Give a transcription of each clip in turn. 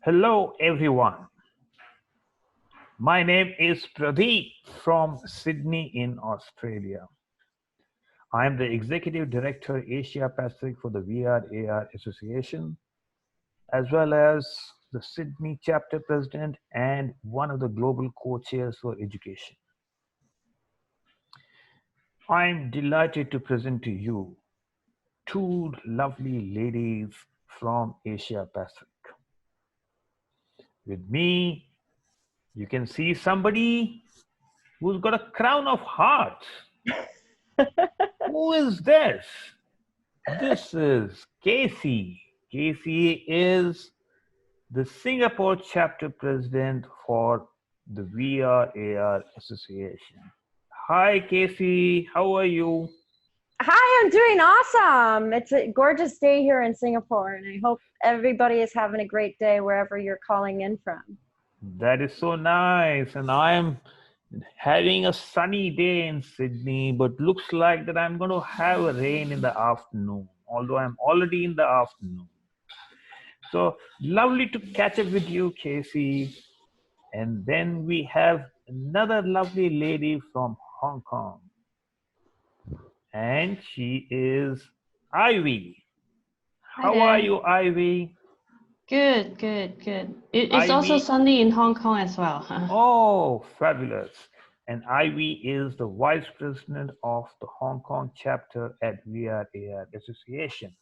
Hello, everyone. My name is Pradeep from Sydney in Australia. I am the Executive Director Asia Pacific for the VRAR Association, as well as the Sydney chapter president and one of the global co-chairs for education. I'm delighted to present to you two lovely ladies from Asia Pacific. With me, you can see somebody who's got a crown of hearts. Who is this? This is Casie. Casie is the Singapore chapter president for the VRAR Association. Hi, Casie. How are you? Hi, I'm doing awesome. It's a gorgeous day here in Singapore, and I hope everybody is having a great day wherever you're calling in from. That is so nice. And I'm having a sunny day in Sydney, but looks like that I'm going to have a rain in the afternoon, although I'm already in the afternoon. So lovely to catch up with you, Casie. And then we have another lovely lady from Hong Kong. And she is Ivy. How are you, Ivy? Good. It's also Ivy, sunny in Hong Kong as well. oh, fabulous. And Ivy is the vice president of the Hong Kong chapter at VRAR Association.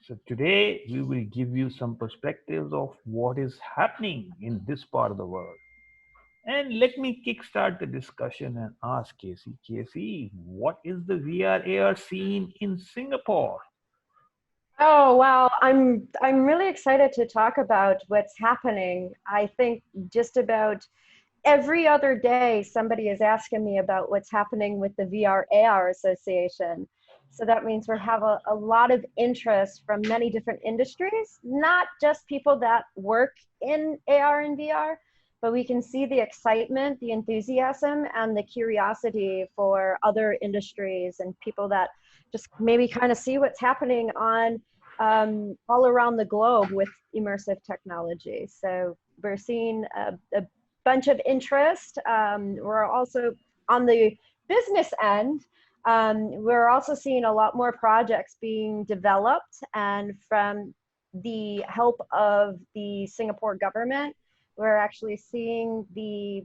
So today we will give you some perspectives of what is happening in this part of the world. And let me kickstart the discussion and ask Casie. Casie, what is the VRAR scene in Singapore? Oh, well, I'm really excited to talk about what's happening. I think just about every other day somebody is asking me about what's happening with the VRAR Association. So that means we have a lot of interest from many different industries, not just people that work in AR and VR, but we can see the excitement, the enthusiasm, and the curiosity for other industries and people that just maybe kind of see what's happening on all around the globe with immersive technology. So we're seeing a bunch of interest. We're also on the business end. We're also seeing a lot more projects being developed, and from the help of the Singapore government, we're actually seeing the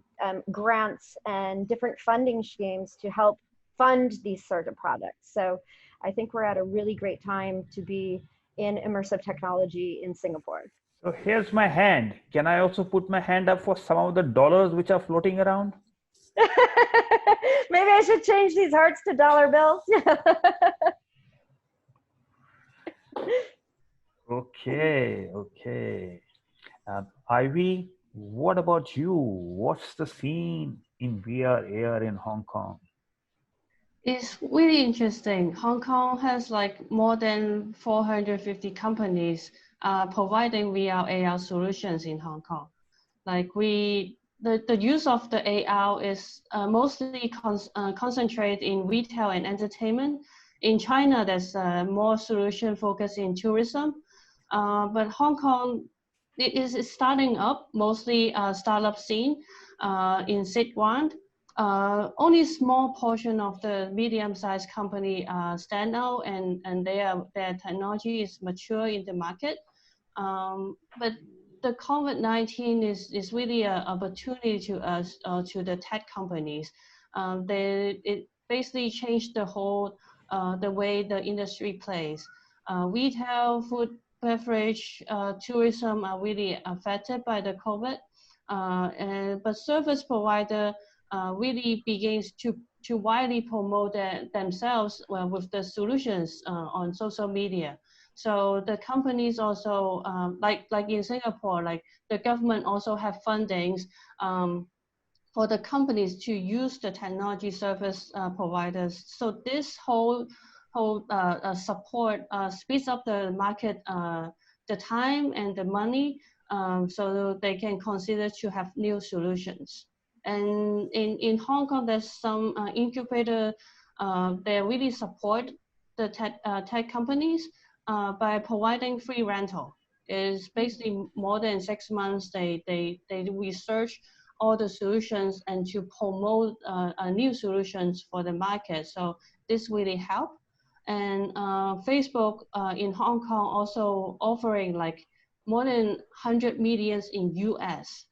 grants and different funding schemes to help fund these sort of products. So I think we're at a really great time to be in immersive technology in Singapore. So here's my hand. Can I also put my hand up for some of the dollars which are floating around? Maybe I should change these hearts to dollar bills. Okay. Ivy, what about you? What's the scene in VR AR in Hong Kong? It's really interesting. Hong Kong has like more than 450 companies providing VR AR solutions in Hong Kong. Like the use of the AR is mostly concentrated in retail and entertainment. In China, there's more solution focused in tourism, but Hong Kong it is starting up, mostly startup scene in Sichuan. Only small portion of the medium-sized company stand out, and their technology is mature in the market. But the COVID-19 is really an opportunity to us, to the tech companies. It basically changed the whole the way the industry plays. Retail, food, beverage, tourism are really affected by the COVID, but service provider really begins to widely promote themselves with the solutions on social media. So the companies also, like in Singapore, like the government also have fundings for the companies to use the technology service providers. So this whole support speeds up the market, the time and the money, so they can consider to have new solutions. And in Hong Kong, there's some incubator, they really support the tech companies by providing free rental. Is basically more than 6 months. They research all the solutions and to promote new solutions for the market. So this really help. And Facebook in Hong Kong also offering like more than 100 millions in US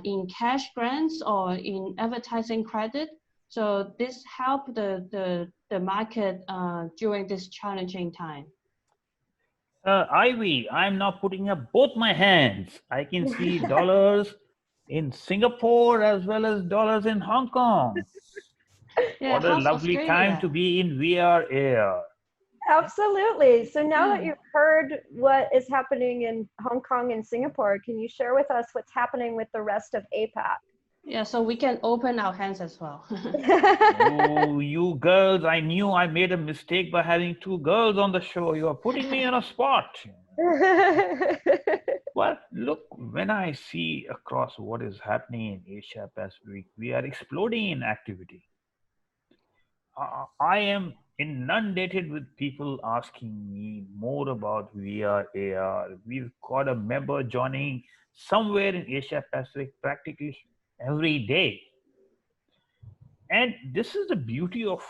in cash grants or in advertising credit. So this helped the market during this challenging time. Ivy, I'm now putting up both my hands. I can see dollars in Singapore as well as dollars in Hong Kong. Yeah, What a how's lovely time Australia? to be in VRAR. Absolutely. So now that Yeah. you've heard what is happening in Hong Kong and Singapore, can you share with us what's happening with the rest of APAC? Yeah, so we can open our hands as well. Oh, you girls, I knew I made a mistake by having two girls on the show. You are putting me on a spot. Well, look, when I see across what is happening in Asia Pacific, we are exploding in activity. I am inundated with people asking me more about VR, AR. We've got a member joining somewhere in Asia Pacific practically every day. And this is the beauty of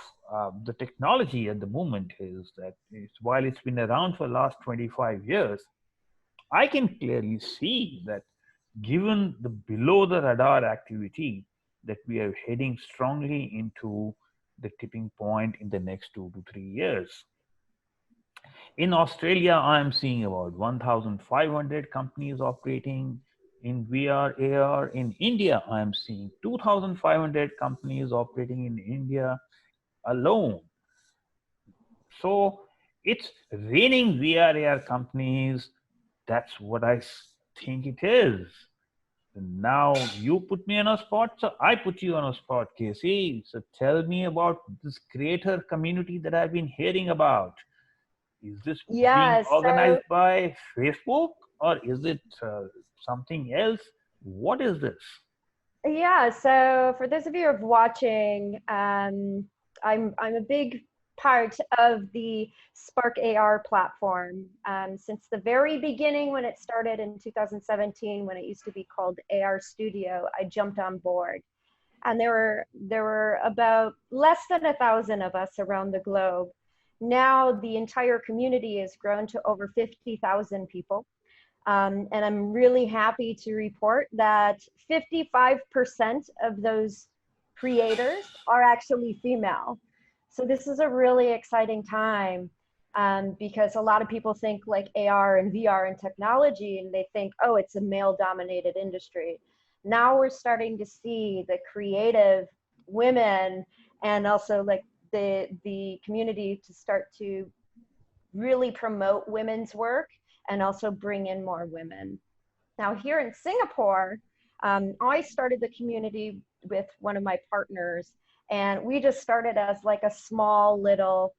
the technology at the moment is that while it's been around for the last 25 years, I can clearly see that given the below the radar activity that we are heading strongly into the tipping point in the next 2 to 3 years. In Australia, I am seeing about 1,500 companies operating in VR, AR. In India, I am seeing 2,500 companies operating in India alone. So it's raining VR, AR companies. That's what I think it is. Now you put me on a spot, so I put you on a spot, Casie. So tell me about this creator community that I've been hearing about. Is this being Yeah, so organized by Facebook or is it something else? What is this? yeah, so for those of you who are watching, I'm a big part of the Spark AR platform. Since the very beginning, when it started in 2017, when it used to be called AR Studio, I jumped on board, and there were about less than 1,000 of us around the globe. Now the entire community has grown to over 50,000 people. And I'm really happy to report that 55% of those creators are actually female. So this is a really exciting time because a lot of people think like AR and VR and technology, and they think, oh, it's a male dominated industry. Now we're starting to see the creative women and also like the community to start to really promote women's work and also bring in more women. Now, here in Singapore, I started the community with one of my partners, and we just started as like a small little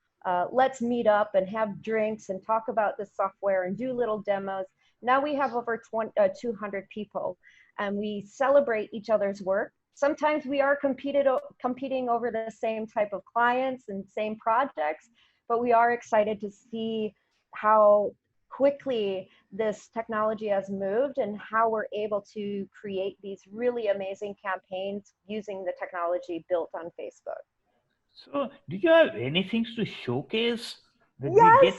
let's meet up and have drinks and talk about the software and do little demos. Now we have over 200 people, and we celebrate each other's work. Sometimes we are competing over the same type of clients and same projects, but we are excited to see how quickly this technology has moved and how we're able to create these really amazing campaigns using the technology built on Facebook. So, do you have anything to showcase that we Yes, get?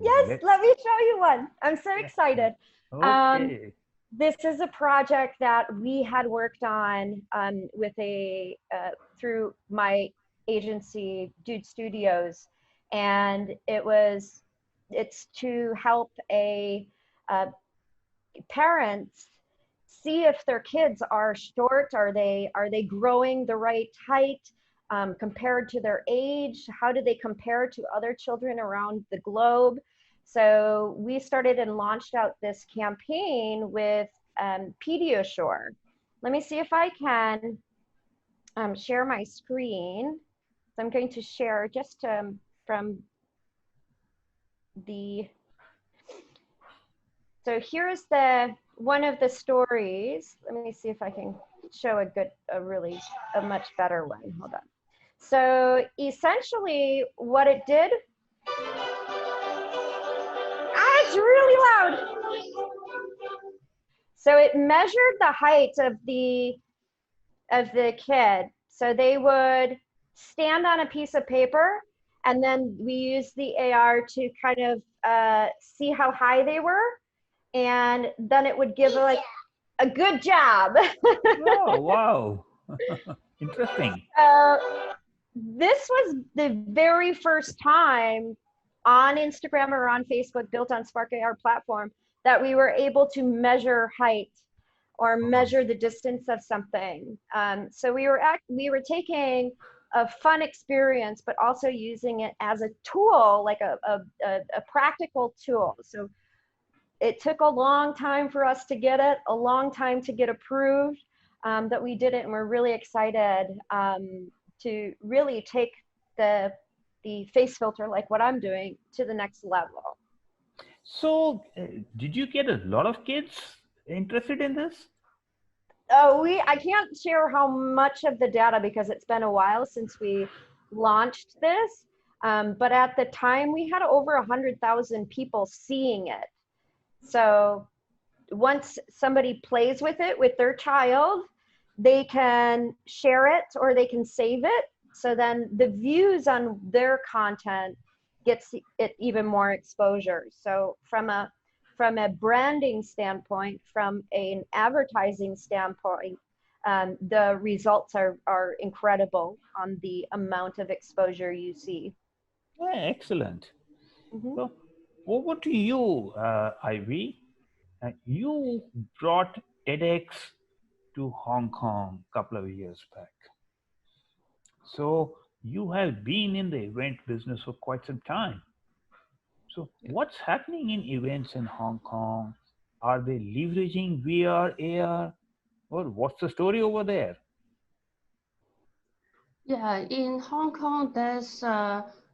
yes, Let's. let me show you one. I'm so Yeah. excited. Um, Okay. this is a project that we had worked on with through my agency, Dude Studios, and it's to help parents see if their kids are short, are they growing the right height compared to their age, how do they compare to other children around the globe. So we started and launched out this campaign with Pediasure. Let me see if I can share my screen. So I'm going to share just from the, so here's one of the stories. Let me see if I can show a much better one. Hold on. So essentially what it did, it's really loud. So it measured the height of the kid. So they would stand on a piece of paper, and then we used the AR to kind of see how high they were, and then it would give like a good job. Oh, wow. Interesting. This was the very first time on Instagram or on Facebook, built on Spark AR platform, that we were able to measure height or measure the distance of something. So we were taking a fun experience, but also using it as a tool, like a practical tool. So it took a long time for us to get it, a long time to get approved, that we did it, and we're really excited to really take the face filter, like what I'm doing, to the next level. So, did you get a lot of kids interested in this? I can't share how much of the data because it's been a while since we launched this. But at the time, we had over 100,000 people seeing it. So once somebody plays with it with their child, they can share it or they can save it. So then the views on their content gets it even more exposure. So from a branding standpoint, from an advertising standpoint, the results are incredible on the amount of exposure you see. Yeah, excellent. Mm-hmm. So, over to you, Ivy. You brought TEDx to Hong Kong a couple of years back. So, you have been in the event business for quite some time. So, what's happening in events in Hong Kong? Are they leveraging VR, AR, or what's the story over there? Yeah, in Hong Kong, there's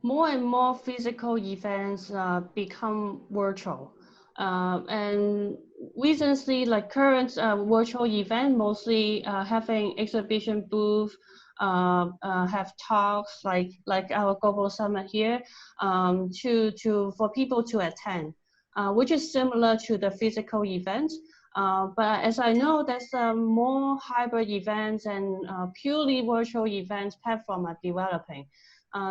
more and more physical events become virtual. And recently, like current virtual event, mostly having exhibition booth, have talks like our global summit here, for people to attend, which is similar to the physical events. But as I know, there's more hybrid events and purely virtual events platform are developing.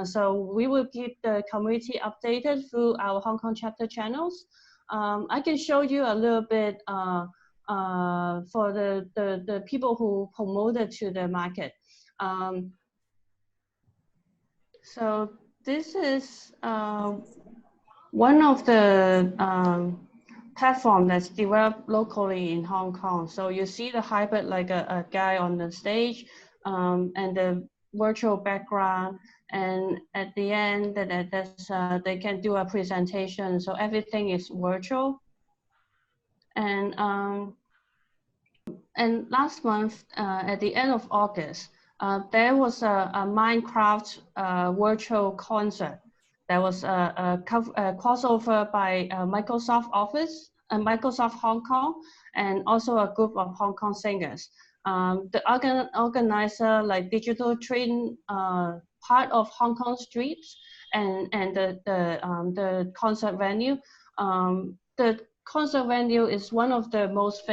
So we will keep the community updated through our Hong Kong chapter channels. I can show you a little bit for the people who promoted to the market. So this is one of the platform that's developed locally in Hong Kong. So you see the hybrid, like a guy on the stage, and the virtual background, and at the end they can do a presentation. So everything is virtual. And last month, at the end of August, there was a Minecraft virtual concert. There was a crossover by Microsoft Office and Microsoft Hong Kong, and also a group of Hong Kong singers. The organizer, like digital twin, part of Hong Kong streets, and the concert venue. The concert venue is one of the most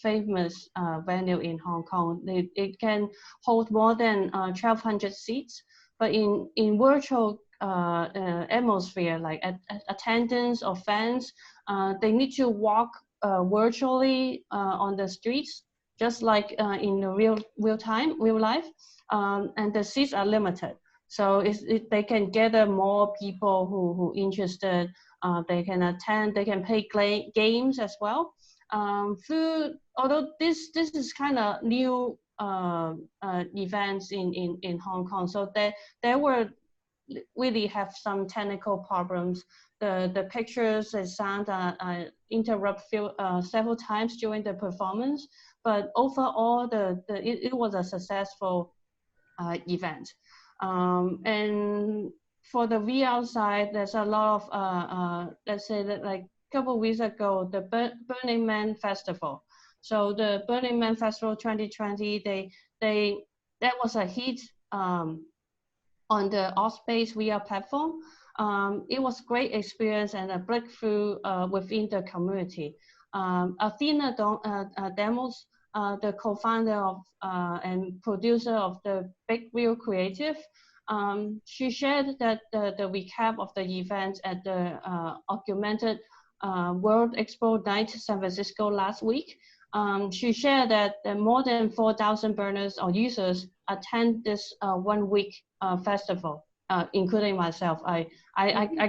famous venue in Hong Kong. It can hold more than 1,200 seats, but in virtual atmosphere, like attendance or fans, they need to walk virtually on the streets, just like in the real life, and the seats are limited. So they can gather more people who interested. They can attend. They can play games as well. Although this is kind of new events in Hong Kong, so there were really have some technical problems. The pictures and sound interrupt several times during the performance, but overall it was a successful event. And for the VR side, there's a lot of let's say that, like a couple of weeks ago, the Burning Man Festival. So the Burning Man Festival 2020, that was a hit on the Ospace VR platform. It was great experience and a breakthrough within the community. Athena Demos, the co-founder of and producer of the Big Wheel Creative, she shared that the recap of the event at the Augmented World Expo Night San Francisco last week. She shared that more than 4,000 burners or users attend this 1 week festival, including myself. I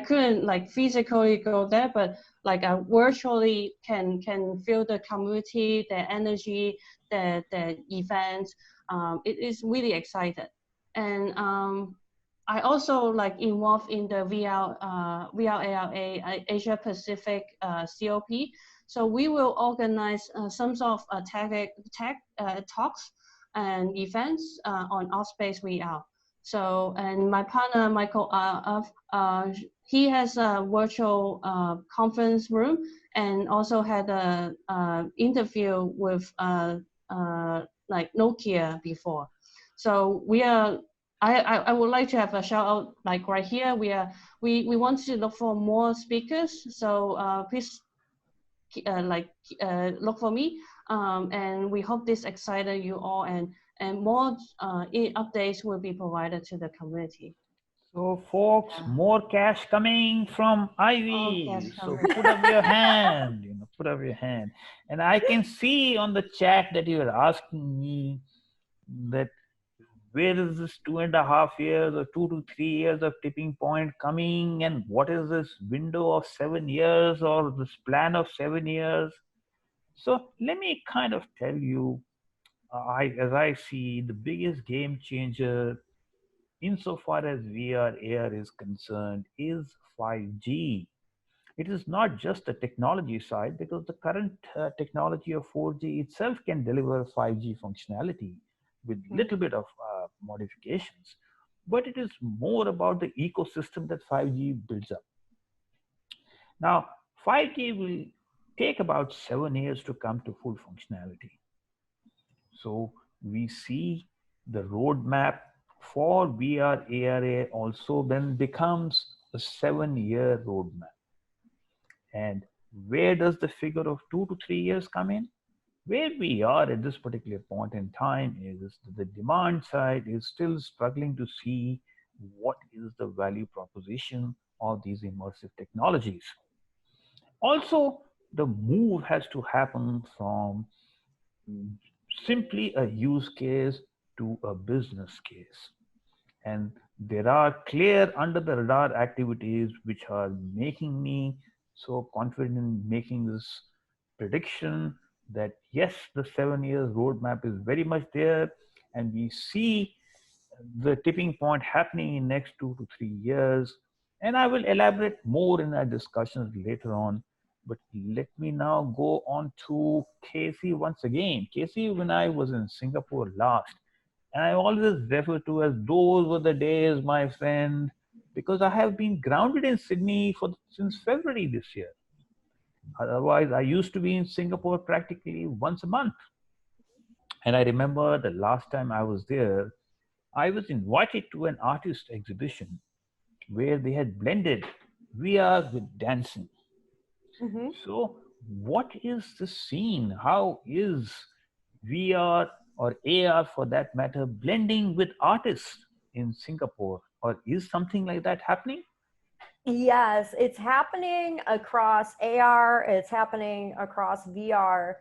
couldn't like physically go there, but like I virtually can feel the community, the energy, the events. It is really excited. And I also like involved in the VRARA Asia Pacific COP. So we will organize some sort of tech talks and events on our space VR. So, and my partner, Michael, he has a virtual conference room and also had a interview with like Nokia before. So we are, I would like to have a shout out like right here. We want to look for more speakers. So please look for me. And we hope this excited you all, and more updates will be provided to the community. So, folks, more cash coming from Ivy. So, put up your hand. Put up your hand. And I can see on the chat that you are asking me that where is this 2.5 years or 2 to 3 years of tipping point coming, and what is this window of 7 years or this plan of 7 years? So, let me kind of tell you, as I see, the biggest game changer insofar as VR AR is concerned is 5G. It is not just the technology side, because the current technology of 4G itself can deliver 5G functionality with little bit of modifications. But it is more about the ecosystem that 5G builds up. Now, 5G will take about 7 years to come to full functionality. So we see the roadmap for VR ARA also then becomes a 7-year roadmap. And where does the figure of 2 to 3 years come in? Where we are at this particular point in time is the demand side is still struggling to see what is the value proposition of these immersive technologies. Also, the move has to happen from simply a use case to a business case. And there are clear under the radar activities which are making me so confident in making this prediction that yes, the 7 years roadmap is very much there, and we see the tipping point happening in next 2 to 3 years. And I will elaborate more in our discussions later on. But let me now go on to Casie once again. Casie, when I was in Singapore last, and I always refer to as those were the days, my friend, because I have been grounded in Sydney since February this year. Otherwise, I used to be in Singapore practically once a month. And I remember the last time I was there, I was invited to an artist exhibition where they had blended VR with dancing. Mm-hmm. So, what is the scene? How is VR or AR for that matter blending with artists in Singapore? Or is something like that happening? Yes, it's happening across AR, it's happening across VR.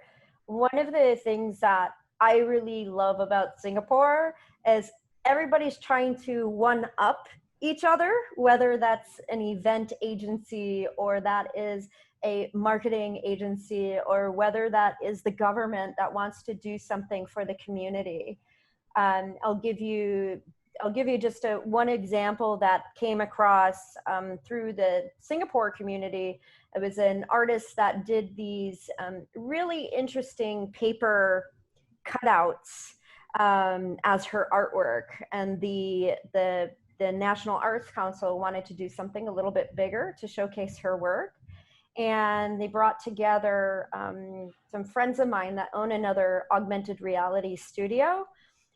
One of the things that I really love about Singapore is everybody's trying to one up each other, whether that's an event agency or that is a marketing agency or whether that is the government that wants to do something for the community. I'll give you just one example that came across through the Singapore community. It was an artist that did these really interesting paper cutouts as her artwork, and the National Arts Council wanted to do something a little bit bigger to showcase her work. And they brought together some friends of mine that own another augmented reality studio.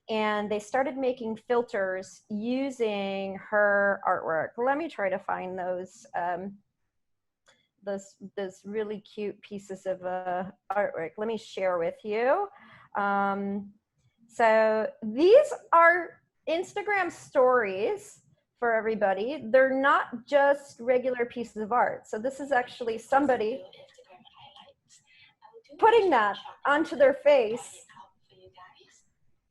and they started making filters using her artwork. Let me try to find those really cute pieces of artwork. Let me share with you. So these are Instagram stories for everybody. They're not just regular pieces of art. So this is actually somebody putting that onto their face.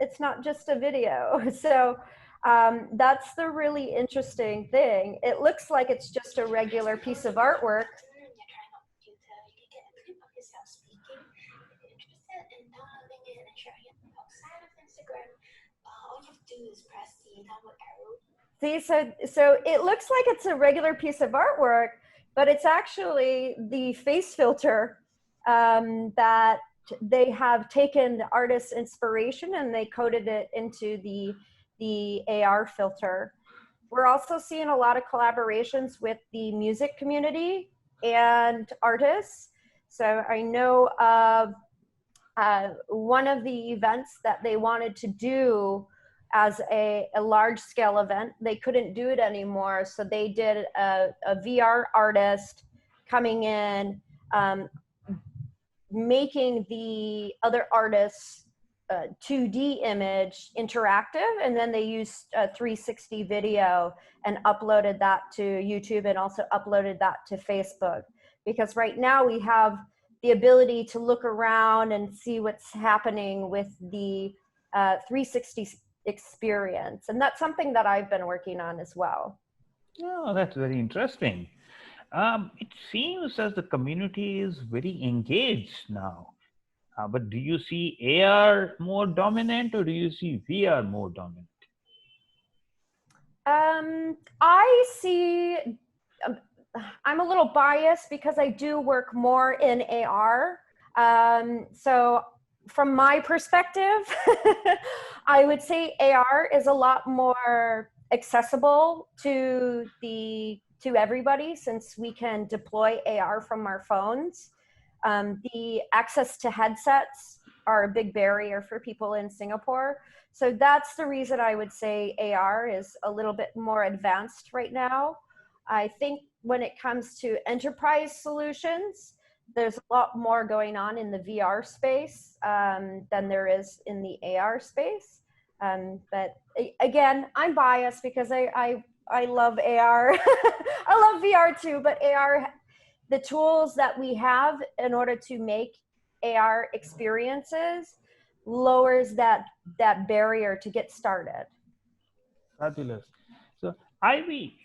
It's not just a video. So that's the really interesting thing. It looks like it's just a regular piece of artwork. See, so it looks like it's a regular piece of artwork, but it's actually the face filter that they have taken the artist's inspiration and they coded it into the AR filter. We're also seeing a lot of collaborations with the music community and artists. So I know of one of the events that they wanted to do as a large scale event. They couldn't do it anymore. So they did a VR artist coming in, making the other artists 2D image interactive, and then they used 360 video and uploaded that to YouTube and also uploaded that to Facebook. Because right now we have the ability to look around and see what's happening with the 360 experience. And that's something that I've been working on as well. Oh, that's very interesting. It seems as the community is very engaged now. But do you see AR more dominant or do you see VR more dominant? I see, I'm a little biased because I do work more in AR. So from my perspective, I would say AR is a lot more accessible to everybody since we can deploy AR from our phones. The access to headsets are a big barrier for people in Singapore. So that's the reason I would say AR is a little bit more advanced right now. I think when it comes to enterprise solutions, there's a lot more going on in the VR space than there is in the AR space. But again, I'm biased because I love AR. I love VR too, but AR, the tools that we have in order to make AR experiences lowers that barrier to get started. Fabulous. So Ivy,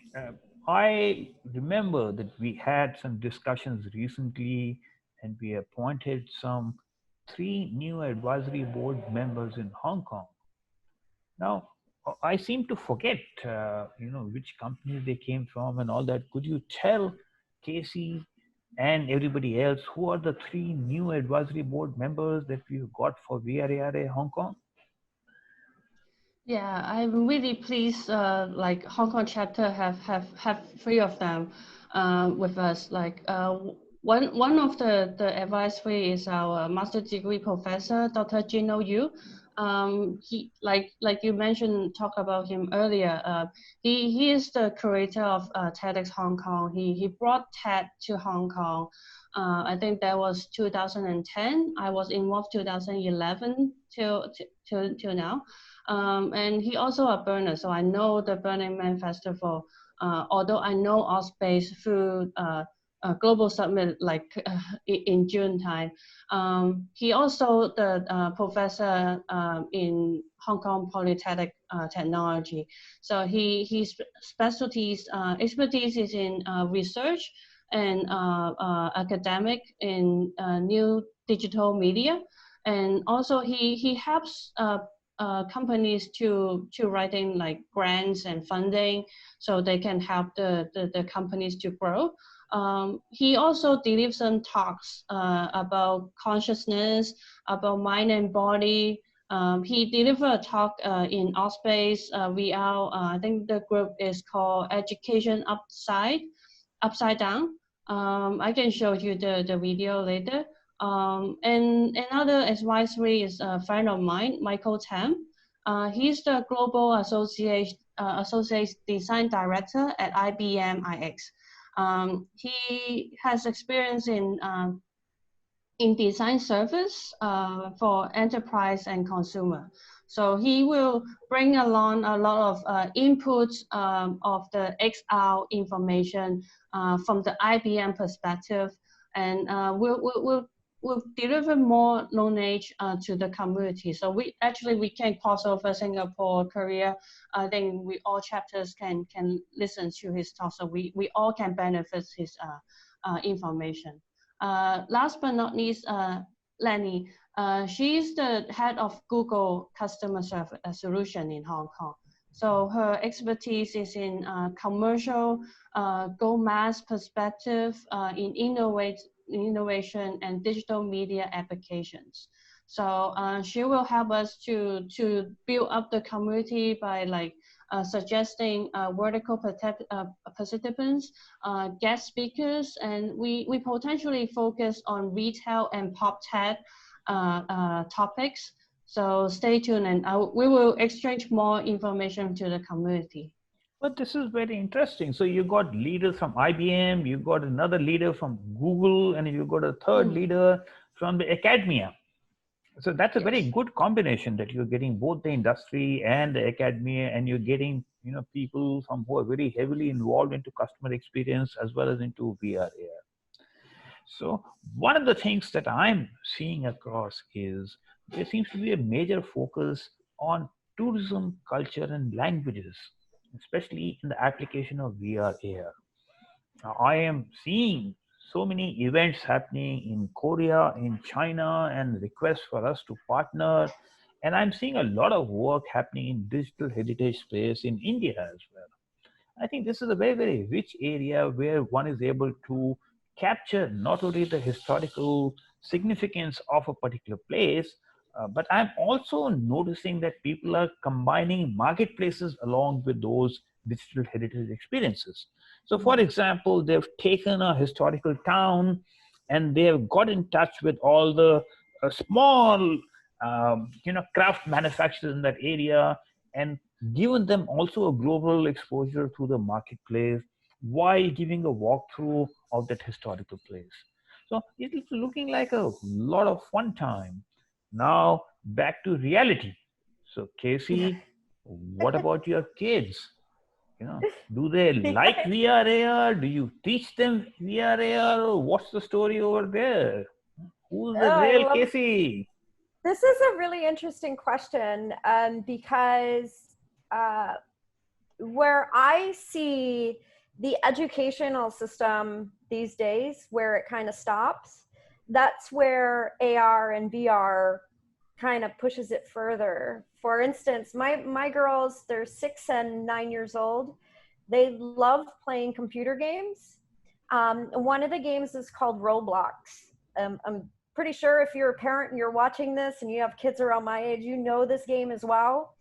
I remember that we had some discussions recently and we appointed some 3 new advisory board members in Hong Kong. Now, I seem to forget, which companies they came from and all that. Could you tell Casie and everybody else who are the 3 new advisory board members that we've got for VRARA Hong Kong? Yeah, I'm really pleased. Like Hong Kong chapter have 3 of them with us. Like one of the advisory is our master degree professor, Dr. Jino Yu. He like you mentioned, talk about him earlier. He is the creator of TEDx Hong Kong. He brought TED to Hong Kong. I think that was 2010. I was involved 2011 till now. And he also a burner, so I know the Burning Man Festival. Although I know our space through a global summit like in June time. He also the professor in Hong Kong Polytechnic Technology. So his expertise is in research and academic in new digital media, and also he helps companies to writing like grants and funding, so they can help the companies to grow. He also delivers some talks about consciousness, about mind and body. He delivered a talk in our space. I think the group is called Education Upside Down. I can show you the video later. And another advisory is a friend of mine, Michael Tam. He's the Global Associate Design Director at IBM iX. He has experience in design service for enterprise and consumer. So he will bring along a lot of inputs of the XR information from the IBM perspective, and we'll deliver more knowledge to the community. So we can cross over Singapore, Korea. I think all chapters can listen to his talk, so we all can benefit his information. Last but not least, Lenny. She's the head of Google Customer Service Solution in Hong Kong. So her expertise is in commercial, go mass perspective, in innovation and digital media applications. So she will help us to build up the community by suggesting vertical participants, guest speakers, and we potentially focus on retail and pop tech topics. So stay tuned, and we will exchange more information to the community. But this is very interesting. So you got leaders from IBM, you got another leader from Google, and you got a third leader from the academia. So that's a very good combination, that you're getting both the industry and the academia, and you're getting people from who are very heavily involved into customer experience as well as into VR AR. So one of the things that I'm seeing across is there seems to be a major focus on tourism, culture, and languages, especially in the application of VR AR. Now, I am seeing so many events happening in Korea, in China, and requests for us to partner. And I'm seeing a lot of work happening in digital heritage space in India as well. I think this is a very, very rich area where one is able to capture not only the historical significance of a particular place, but I'm also noticing that people are combining marketplaces along with those digital heritage experiences. So for example, they've taken a historical town and they have got in touch with all the small craft manufacturers in that area, and given them also a global exposure to the marketplace while giving a walkthrough of that historical place. So it's looking like a lot of fun time. Now back to reality. So Casie, what about your kids? Do they like VR AR? Do you teach them VR AR? Or what's the story over there? Who's the real Casie? This is a really interesting question because where I see the educational system these days, where it kind of stops, that's where AR and VR kind of pushes it further. For instance, my girls, they're 6 and 9 years old. They love playing computer games. One of the games is called Roblox. I'm pretty sure if you're a parent and you're watching this and you have kids around my age, you know this game as well.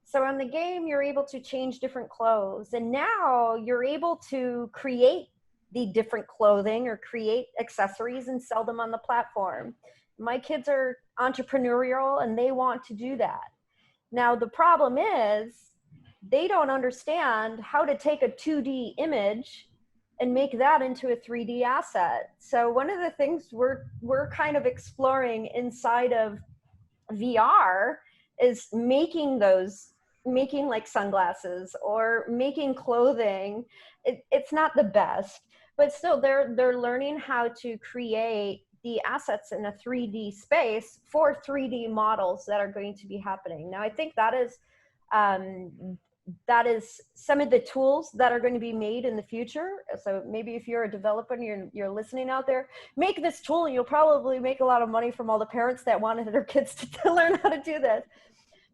So in the game, you're able to change different clothes. And now you're able to create the different clothing or create accessories and sell them on the platform. My kids are entrepreneurial and they want to do that. Now, the problem is they don't understand how to take a 2D image and make that into a 3D asset. So one of the things we're kind of exploring inside of VR is making like sunglasses or making clothing. It's not the best, but still they're learning how to create the assets in a 3D space for 3D models that are going to be happening. Now, I think that is some of the tools that are going to be made in the future. So maybe if you're a developer and you're listening out there, make this tool and you'll probably make a lot of money from all the parents that wanted their kids to learn how to do this.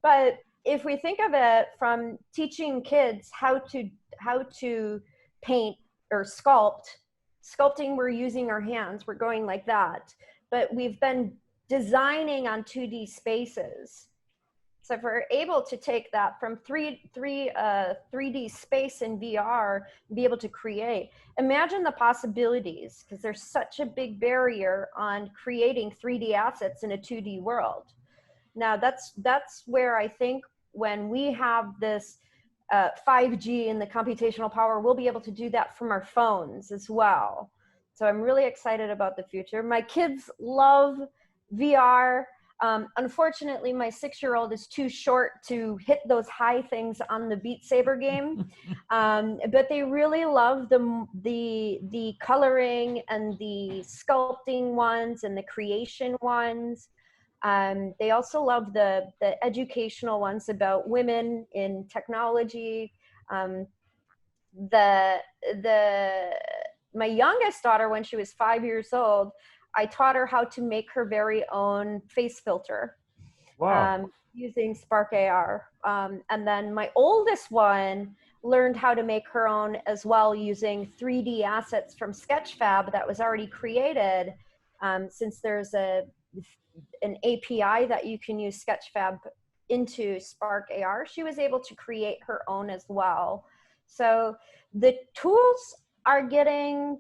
But if we think of it from teaching kids how to paint or sculpting, we're using our hands, we're going like that. But we've been designing on 2D spaces. So if we're able to take that from 3D space in VR, and be able to create, imagine the possibilities, because there's such a big barrier on creating 3D assets in a 2D world. Now that's where I think when we have this 5G and the computational power, we'll be able to do that from our phones as well. So I'm really excited about the future. My kids love VR. Unfortunately, my 6-year-old is too short to hit those high things on the Beat Saber game, but they really love the coloring and the sculpting ones and the creation ones. They also love the educational ones about women in technology. The my youngest daughter, when she was 5 years old, I taught her how to make her very own face filter. Wow. Using Spark AR. And then my oldest one learned how to make her own as well using 3D assets from Sketchfab that was already created. Since there's an API that you can use Sketchfab into Spark AR, she was able to create her own as well. So the tools are getting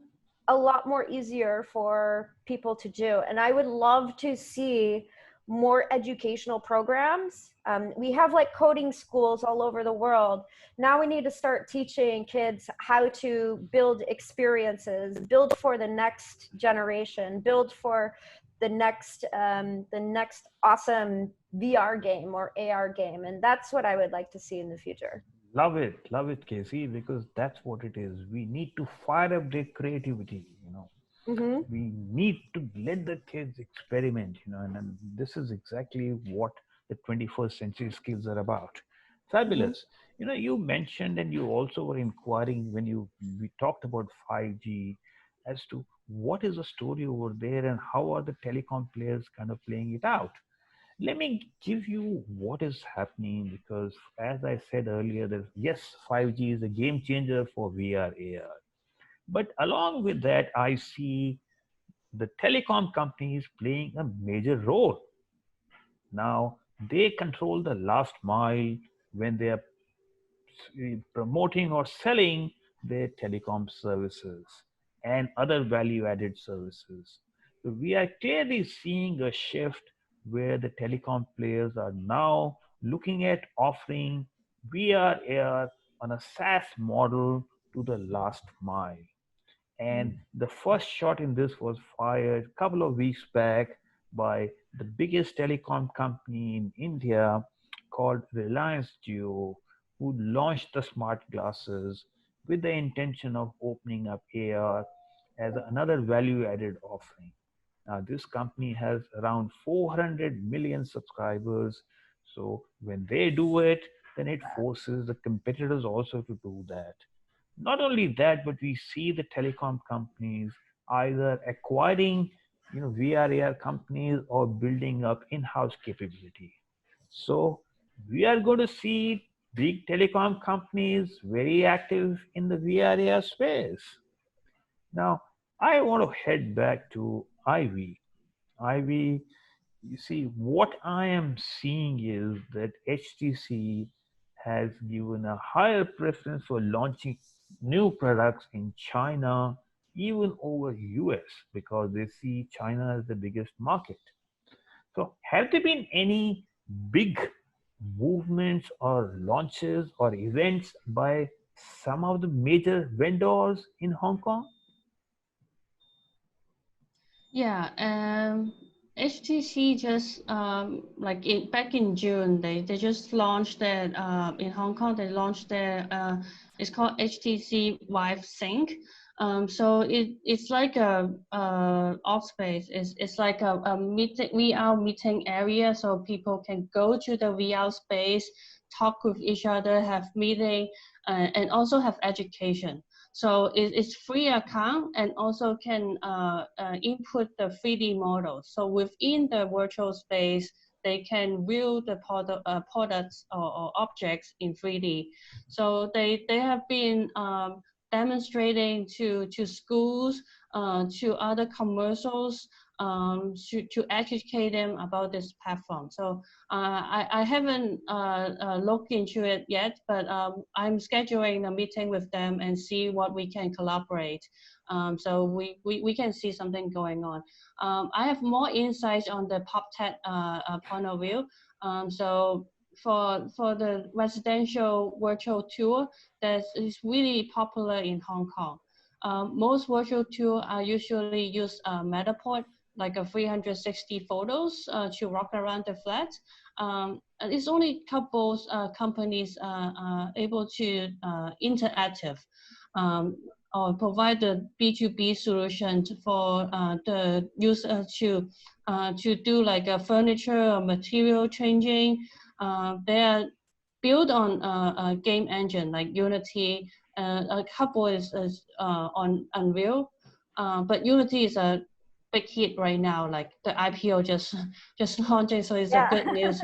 a lot more easier for people to do. And I would love to see more educational programs. We have like coding schools all over the world. Now we need to start teaching kids how to build experiences, build for the next generation, build for the next awesome VR game or AR game. And that's what I would like to see in the future. Love it, Casey, because that's what it is. We need to fire up their creativity, you know. Mm-hmm. We need to let the kids experiment, you know, and this is exactly what the 21st century skills are about. Mm-hmm. Fabulous. You know, you mentioned and you also were inquiring when we talked about 5G as to what is the story over there and how are the telecom players kind of playing it out. Let me give you what is happening because, as I said earlier, that yes, 5G is a game changer for VR AR. But along with that, I see the telecom companies playing a major role. Now, they control the last mile when they are promoting or selling their telecom services and other value added services. So we are clearly seeing a shift where the telecom players are now looking at offering VR AR on a SaaS model to the last mile. And the first shot in this was fired a couple of weeks back by the biggest telecom company in India called Reliance Jio, who launched the smart glasses with the intention of opening up AR as another value added offering. Now, this company has around 400 million subscribers. So, when they do it, then it forces the competitors also to do that. Not only that, but we see the telecom companies either acquiring, you know, VRAR companies or building up in-house capability. So we are going to see big telecom companies very active in the VRAR space. Now, I want to head back to Ivy. Ivy, you see, what I am seeing is that HTC has given a higher preference for launching new products in China, even over US, because they see China as the biggest market. So, have there been any big movements or launches or events by some of the major vendors in Hong Kong? Yeah, HTC just like back in June, they just launched their in Hong Kong. They launched their it's called HTC Vive Sync. So it's like a off space. It's like a meeting VR meeting area, so people can go to the VR space, talk with each other, have meeting, and also have education. So it's free account and also can input the 3D model. So within the virtual space, they can view the products or objects in 3D. So they have been demonstrating to schools, to other commercials, to educate them about this platform. So I haven't looked into it yet, but I'm scheduling a meeting with them and see what we can collaborate. So we can see something going on. I have more insights on the PopTech point of view. So for the residential virtual tour that is really popular in Hong Kong. Most virtual tour are usually use Matterport, like a 360 photos to walk around the flat. And it's only couples companies able to interactive or provide the B2B solution for the user to do like a furniture or material changing. They are built on a game engine like Unity. A couple is on Unreal, but Unity is a big hit right now. Like the IPO just launching, so it's a good news.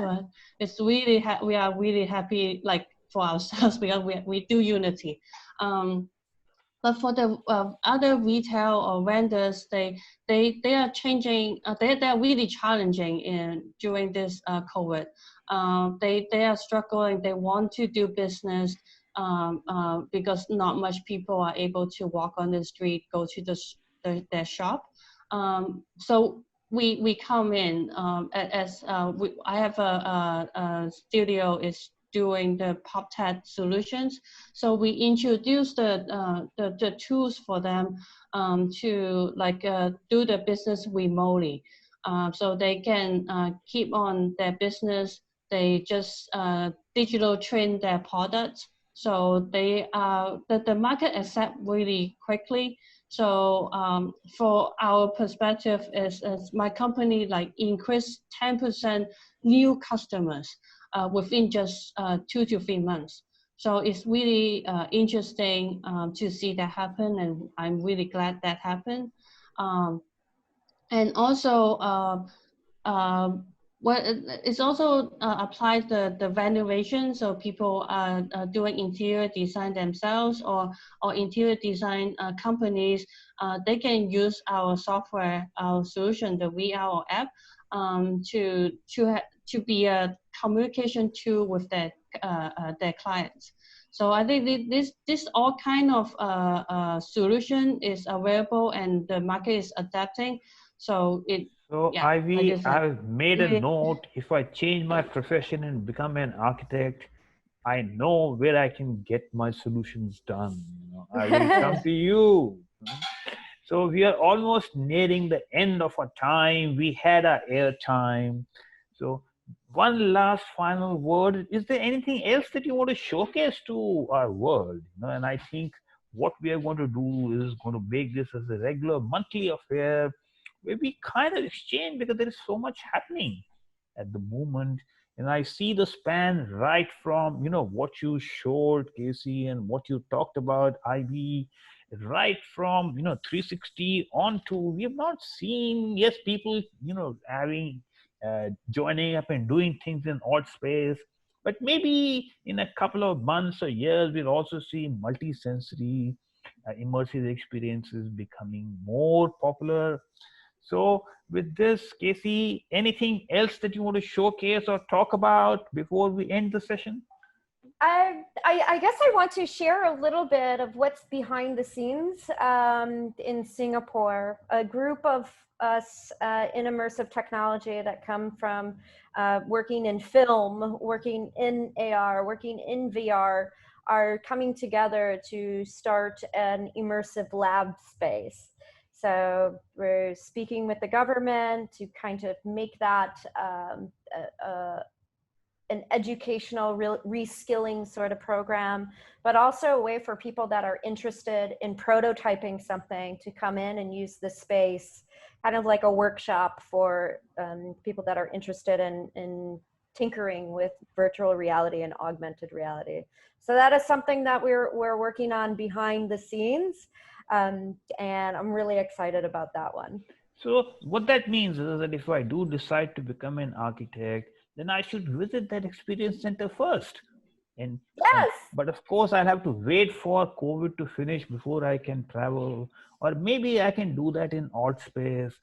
It's really we are really happy like for ourselves because we do Unity. But for the other retail or vendors, they are changing. They are really challenging during this COVID. They are struggling. They want to do business because not much people are able to walk on the street, go to their shop. So we come in as I have a studio is doing the PopTech solutions. So we introduce the tools for them to like do the business remotely. So they can keep on their business. They just digital train their products. So they the market accept really quickly. So for our perspective is my company like increased 10% new customers within just 2 to 3 months. So it's really interesting to see that happen, and I'm really glad that happened. And also, well, it's also applied the renovation. So people are doing interior design themselves or interior design companies. They can use our software, our solution, the VRARA app, to be a communication tool with their clients. So I think this all kind of solution is available, and the market is adapting. So yeah, Ivy, I've made a note. If I change my profession and become an architect, I know where I can get my solutions done. I will come to you. So we are almost nearing the end of our time. We had our air time. So one last final word. Is there anything else that you want to showcase to our world? And I think what we are going to do is going to make this as a regular monthly affair where we kind of exchange, because there is so much happening at the moment. And I see the span right from, what you showed, Casie, and what you talked about, Ivy, right from, 360 on to, we have not seen, yes, people, having, joining up and doing things in odd space. But maybe in a couple of months or years, we'll also see multi-sensory immersive experiences becoming more popular. So with this, Casie, anything else that you want to showcase or talk about before we end the session? I guess I want to share a little bit of what's behind the scenes in Singapore. A group of us in immersive technology that come from working in film, working in AR, working in VR, are coming together to start an immersive lab space. So we're speaking with the government to kind of make that an educational reskilling sort of program, but also a way for people that are interested in prototyping something to come in and use the space, kind of like a workshop for people that are interested in tinkering with virtual reality and augmented reality. So that is something that we're working on behind the scenes. And I'm really excited about that one. So what that means is that if I do decide to become an architect, then I should visit that experience center first. And yes, but of course, I'll have to wait for COVID to finish before I can travel, or maybe I can do that in odd space.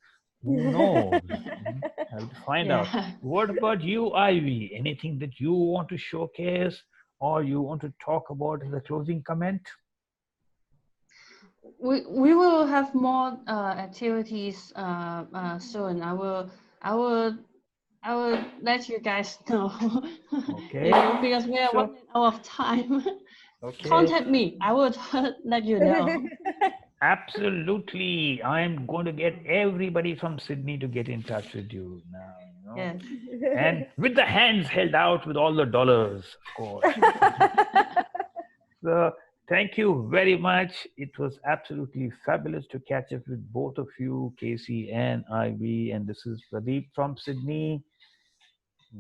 Who knows? I have to find out. What about you, Ivy? Anything that you want to showcase or you want to talk about as a closing comment? We will have more activities soon. I will I will let you guys know. Okay. Because we are So, running out of time. okay. Contact me. I will let you know. Absolutely. I'm going to get everybody from Sydney to get in touch with you now, Yes. And with the hands held out with all the dollars, of course. So, thank you very much. It was absolutely fabulous to catch up with both of you, Casie and Ivy. And this is Pradeep from Sydney,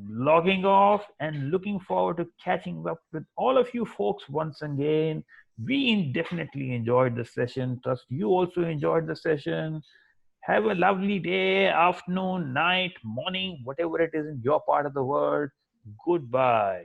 logging off and looking forward to catching up with all of you folks once again. We definitely enjoyed the session. Trust you also enjoyed the session. Have a lovely day, afternoon, night, morning, whatever it is in your part of the world. Goodbye.